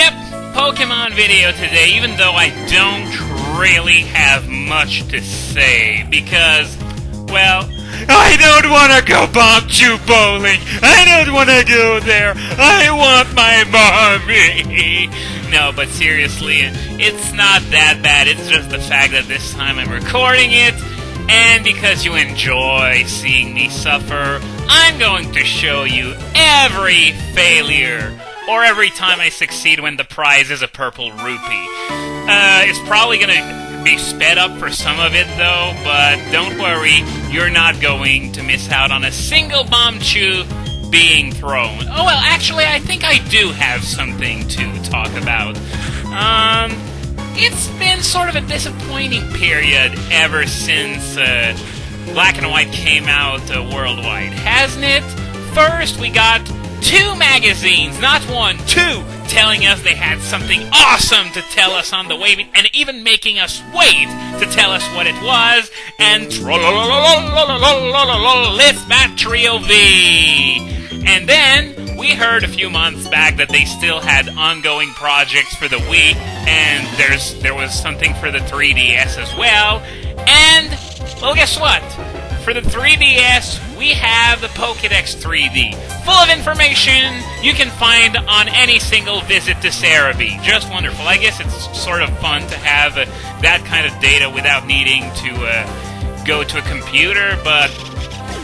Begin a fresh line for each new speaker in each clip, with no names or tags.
Yep, Pokemon video today, even though I don't really have much to say, because, well, I don't want to go Bombchu bowling! I don't want to go there! I want my mommy! No, but seriously, it's not that bad, it's just the fact that this time I'm recording it, and because you enjoy seeing me suffer, I'm going to show you every failure, or every time I succeed when the prize is a purple rupee. It's probably gonna be sped up for some of it though, but don't worry, you're not going to miss out on a single Bombchu being thrown. Oh well, actually I think I do have something to talk about. It's been sort of a disappointing period ever since Black and White came out worldwide, hasn't it? First, we got 2 magazines, not 1, 2, telling us they had something awesome to tell us on the way, and even making us wait to tell us what it was, and Let's Bat Trio V! And then, we heard a few months back that they still had ongoing projects for the Wii, and there was something for the 3DS as well, and, well, guess what? For the 3DS, we have the Pokédex 3D, full of information you can find on any single visit to Cerebi. Just wonderful. I guess it's sort of fun to have that kind of data without needing to go to a computer, but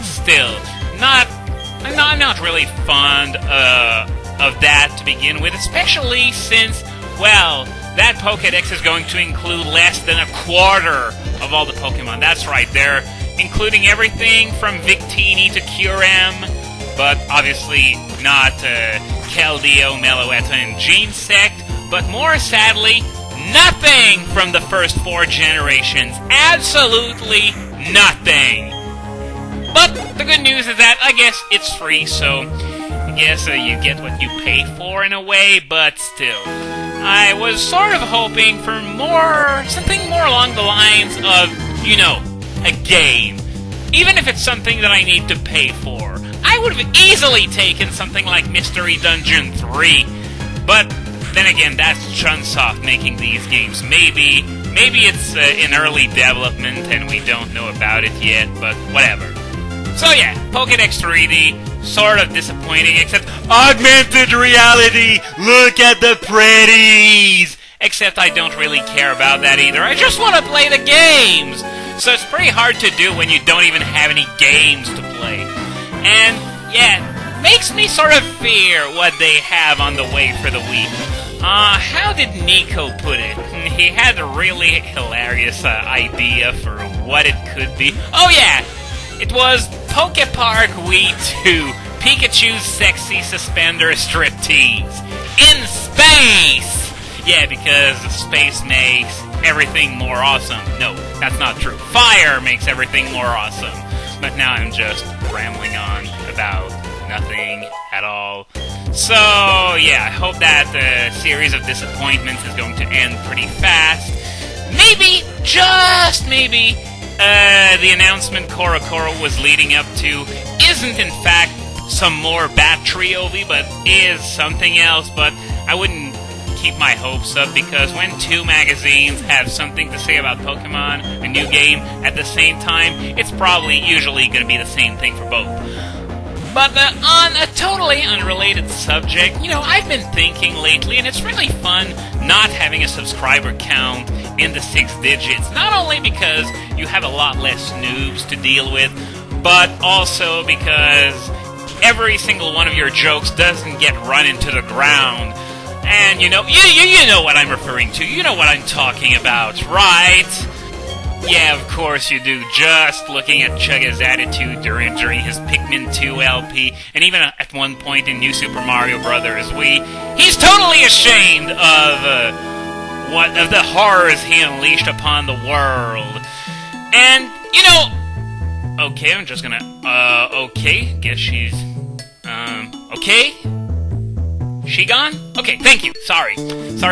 still, I'm not really fond of that to begin with, especially since, well, that Pokédex is going to include less than a quarter of all the Pokemon. That's right, they're including everything from Victini to Kyurem, but obviously not Keldeo, Meloetta, and Genesect, but more sadly, nothing from the first 4 generations. Absolutely nothing. But the good news is that I guess it's free, so I guess you get what you pay for in a way, but still. I was sort of hoping for something more along the lines of, you know, a game. Even if it's something that I need to pay for. I would have easily taken something like Mystery Dungeon 3. But then again, that's Chunsoft making these games. Maybe it's in early development and we don't know about it yet, but whatever. So yeah, Pokédex 3D, sort of disappointing, except augmented reality! Look at the pretties! Except I don't really care about that either. I just want to play the games! So it's pretty hard to do when you don't even have any games to play. And, yeah, makes me sort of fear what they have on the way for the Wii. How did Nico put it? He had a really hilarious idea for what it could be. Oh yeah! It was Pokepark Wii 2, Pikachu's Sexy Suspender Striptease. In space! Yeah, because space makes everything more awesome. No, that's not true. Fire makes everything more awesome. But now I'm just rambling on about nothing at all. So, yeah, I hope that series of disappointments is going to end pretty fast. Maybe, just maybe, the announcement Korokoro was leading up to isn't in fact some more Bat Trio V, but is something else, but I wouldn't keep my hopes up, because when 2 magazines have something to say about Pokemon, a new game, at the same time, it's probably usually going to be the same thing for both. But on a totally unrelated subject, you know, I've been thinking lately, and it's really fun not having a subscriber count in the 6 digits, not only because you have a lot less noobs to deal with, but also because every single one of your jokes doesn't get run into the ground. And you know what I'm referring to. You know what I'm talking about, right? Yeah, of course you do. Just looking at Chugga's attitude during his Pikmin 2 LP, and even at one point in New Super Mario Bros. Wii, he's totally ashamed of the horrors he unleashed upon the world. And you know, okay, I'm just gonna okay, guess she's okay. She gone? Okay, thank you. Sorry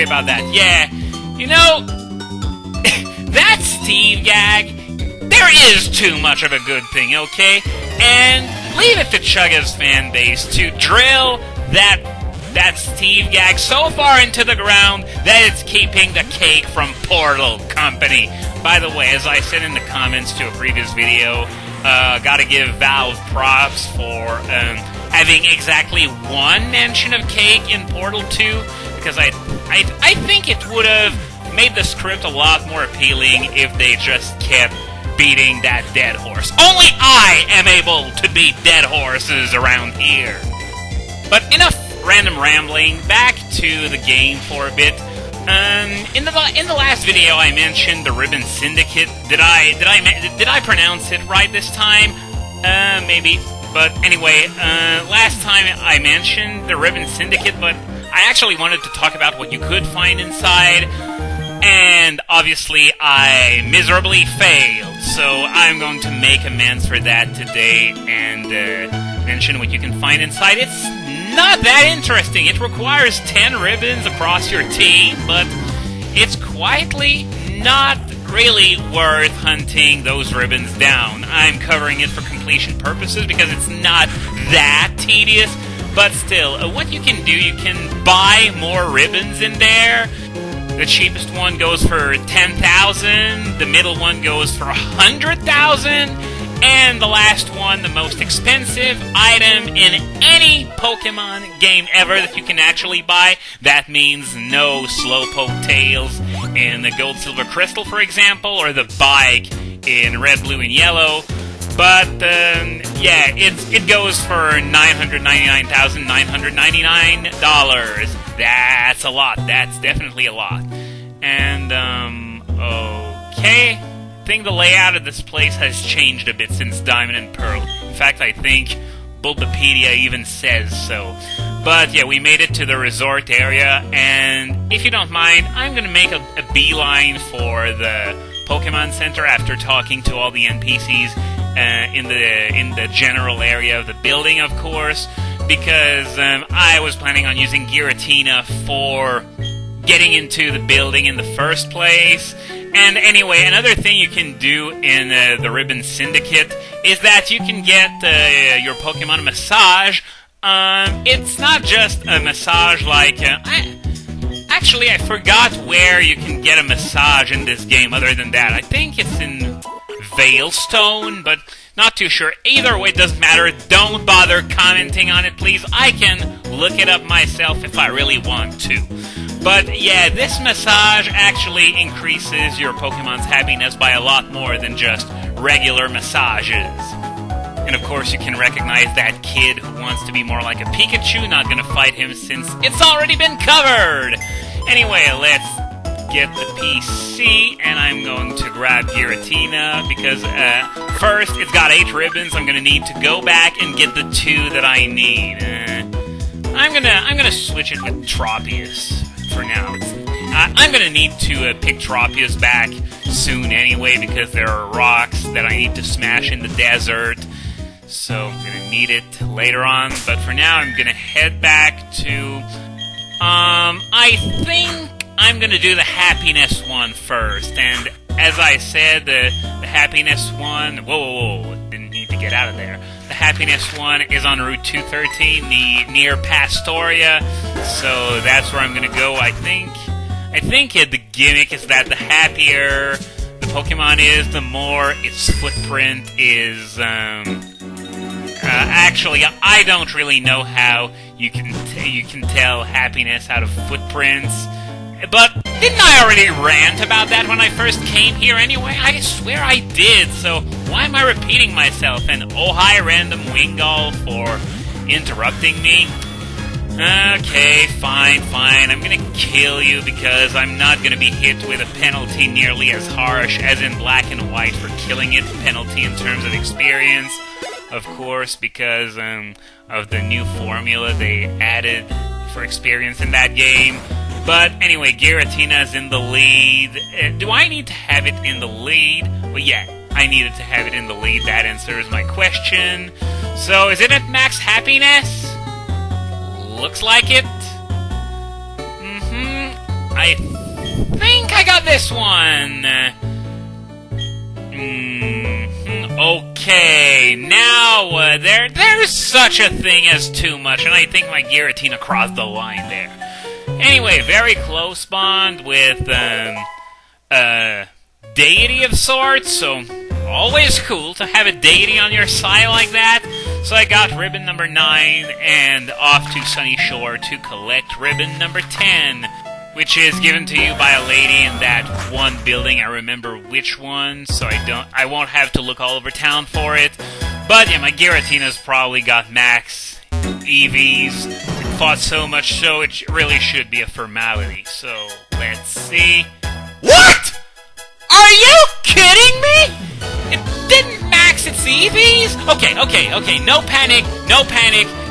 about that. Yeah, you know, that Steve gag, there is too much of a good thing, okay? And leave it to Chugga's fan base to drill that that Steve gag so far into the ground that it's keeping the cake from Portal Company. By the way, as I said in the comments to a previous video, gotta give Valve props for having exactly one mention of cake in Portal 2, because I think it would have made the script a lot more appealing if they just kept beating that dead horse. Only I am able to beat dead horses around here. But enough random rambling, back to the game for a bit. In the last video I mentioned the Ribbon Syndicate. Did I pronounce it right this time? Maybe. But anyway, last time I mentioned the Ribbon Syndicate, but I actually wanted to talk about what you could find inside, and obviously I miserably failed, so I'm going to make amends for that today and mention what you can find inside. It's not that interesting. It requires 10 ribbons across your team, but it's quietly not really worth hunting those ribbons down. I'm covering it for completion purposes because it's not that tedious, but still, what you can do, you can buy more ribbons in there. The cheapest one goes for 10,000, the middle one goes for 100,000, and the last one, the most expensive item in any Pokemon game ever that you can actually buy. That means no Slowpoke tails in the Gold, Silver, Crystal, for example, or the bike in Red, Blue, and Yellow. But, yeah, it goes for $999,999. That's a lot. That's definitely a lot. And, okay. I think the layout of this place has changed a bit since Diamond and Pearl. In fact, I think Bulbapedia even says so. But, yeah, we made it to the resort area, and if you don't mind, I'm gonna make a beeline for the Pokemon Center after talking to all the NPCs in the general area of the building, of course, because I was planning on using Giratina for getting into the building in the first place. And anyway, another thing you can do in the Ribbon Syndicate is that you can get your Pokemon a massage. It's not just a massage like... Actually, I forgot where you can get a massage in this game other than that. I think it's in Veilstone, but not too sure. Either way, it doesn't matter. Don't bother commenting on it, please. I can look it up myself if I really want to. But yeah, this massage actually increases your Pokemon's happiness by a lot more than just regular massages. And of course, you can recognize that kid who wants to be more like a Pikachu. Not gonna fight him since it's already been covered! Anyway, let's get the PC, and I'm going to grab Giratina, because first, it's got 8 ribbons. I'm gonna need to go back and get the 2 that I need. I'm gonna switch it with Tropius for now. I'm gonna need to pick Tropius back soon anyway, because there are rocks that I need to smash in the desert. So I'm gonna need it later on, but for now I'm gonna head back to... I think I'm gonna do the happiness one first, and as I said, the happiness one... Whoa, didn't need to get out of there. The happiness one is on Route 213, near Pastoria, so that's where I'm gonna go, I think the gimmick is that the happier the Pokemon is, the more its footprint is, actually, I don't really know how you can tell happiness out of footprints, but didn't I already rant about that when I first came here anyway? I swear I did, so why am I repeating myself? And oh hi, random Wingull, for interrupting me. Okay, fine, I'm gonna kill you because I'm not gonna be hit with a penalty nearly as harsh as in Black and White for killing it. Penalty in terms of experience, of course, because of the new formula they added for experience in that game. But anyway, Giratina's in the lead. Do I need to have it in the lead? Well, yeah, I needed to have it in the lead. That answers my question. So, is it at max happiness? Looks like it. I think I got this one. Okay, now there's such a thing as too much, and I think my Giratina crossed the line there. Anyway, very close bond with a deity of sorts, so always cool to have a deity on your side like that. So I got ribbon number 9 and off to Sunny Shore to collect ribbon number 10, which is given to you by a lady in that one building. I remember which one, so I won't have to look all over town for it. But yeah, my Giratina's probably got max EVs. Fought so much so it really should be a formality. So let's see. What? Are you kidding me? It didn't max its EVs? Okay, no panic.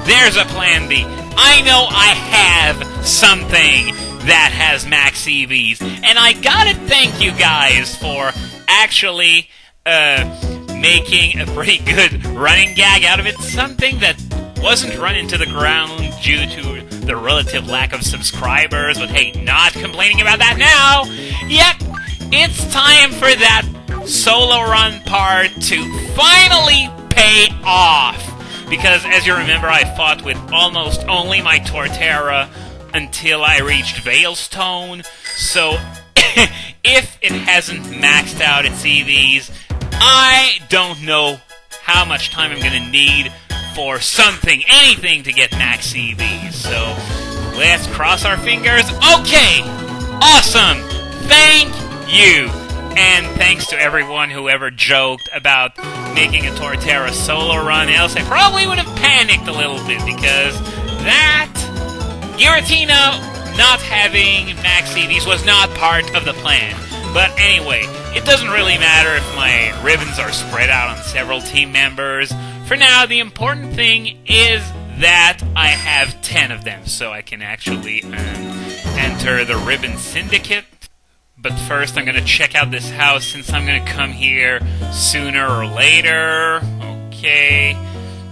There's a plan B. I know I have something that has max EVs, and I gotta thank you guys for actually making a pretty good running gag out of it. Something that wasn't run into the ground due to the relative lack of subscribers, but hey, not complaining about that now. Yep, it's time for that solo run part to finally pay off. Because as you remember, I fought with almost only my Torterra until I reached Veilstone, so if it hasn't maxed out its EVs, I don't know how much time I'm gonna need for anything to get max EVs, so let's cross our fingers. Okay, awesome, thank you, and thanks to everyone who ever joked about making a Torterra solo run, else I probably would have panicked a little bit, because that Giratina not having max EVs was not part of the plan. But anyway, it doesn't really matter if my ribbons are spread out on several team members. For now, the important thing is that I have 10 of them, so I can actually enter the Ribbon Syndicate. But first, I'm going to check out this house since I'm going to come here sooner or later. Okay,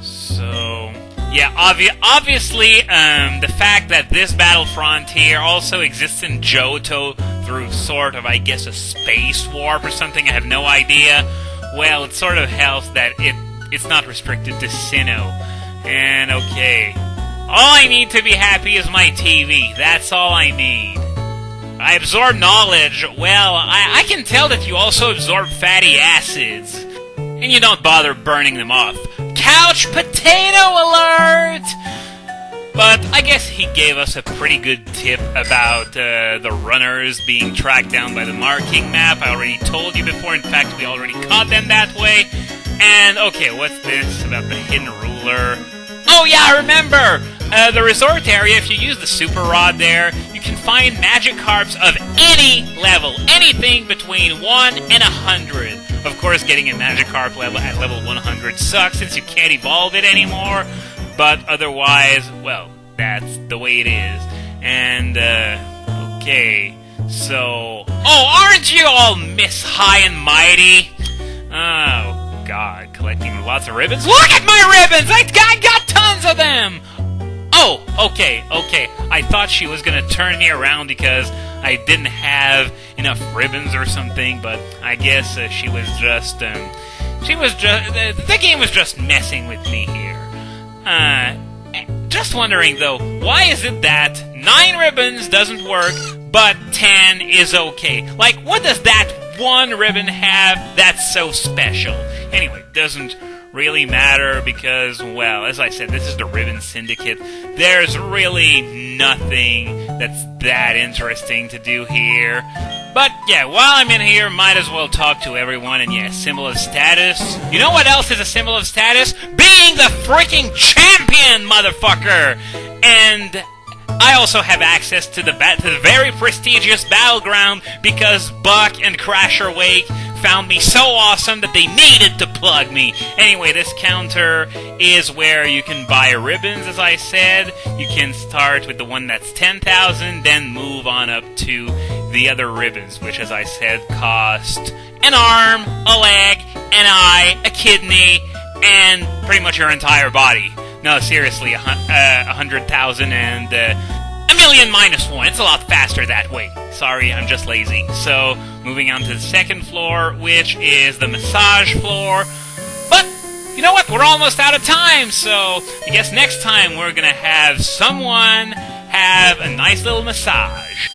so yeah, obviously, the fact that this battle frontier also exists in Johto through sort of, I guess, a space warp or something, I have no idea. Well, it sort of helps that it's not restricted to Sinnoh. And okay, all I need to be happy is my TV. That's all I need. I absorb knowledge. Well, I can tell that you also absorb fatty acids. And you don't bother burning them off. Couch potato alert! But I guess he gave us a pretty good tip about the runners being tracked down by the marking map. I already told you before. In fact, we already caught them that way. And, okay, what's this about the hidden ruler? Oh, yeah, I remember! The resort area, if you use the super rod there, you can find Magikarps of any level. Anything between 1 and 100. Of course, getting a Magikarp level at level 100 sucks since you can't evolve it anymore. But otherwise, well, that's the way it is. And, okay, so... Oh, aren't you all Miss High and Mighty? Oh, God, collecting lots of ribbons. Look at my ribbons! I got tons of them! Oh, okay. I thought she was gonna turn me around because I didn't have enough ribbons or something, but I guess she was just, the game was just messing with me here. Just wondering though, why is it that 9 ribbons doesn't work, but 10 is okay? Like, what does that one ribbon have that's so special? Anyway, doesn't really matter because, well, as I said, this is the Ribbon Syndicate. There's really nothing that's that interesting to do here. But, yeah, while I'm in here, might as well talk to everyone, and yeah, symbol of status. You know what else is a symbol of status? Being the freaking champion, motherfucker! And I also have access to the very prestigious battleground because Buck and Crasher Wake found me so awesome that they needed to plug me. Anyway, this counter is where you can buy ribbons, as I said. You can start with the one that's 10,000, then move on up to the other ribbons, which, as I said, cost an arm, a leg, an eye, a kidney, and pretty much your entire body. No, seriously, 100,000 and a million minus 1. It's a lot faster that way. Sorry, I'm just lazy. So, moving on to the second floor, which is the massage floor. But you know what? We're almost out of time, so I guess next time we're gonna have someone have a nice little massage.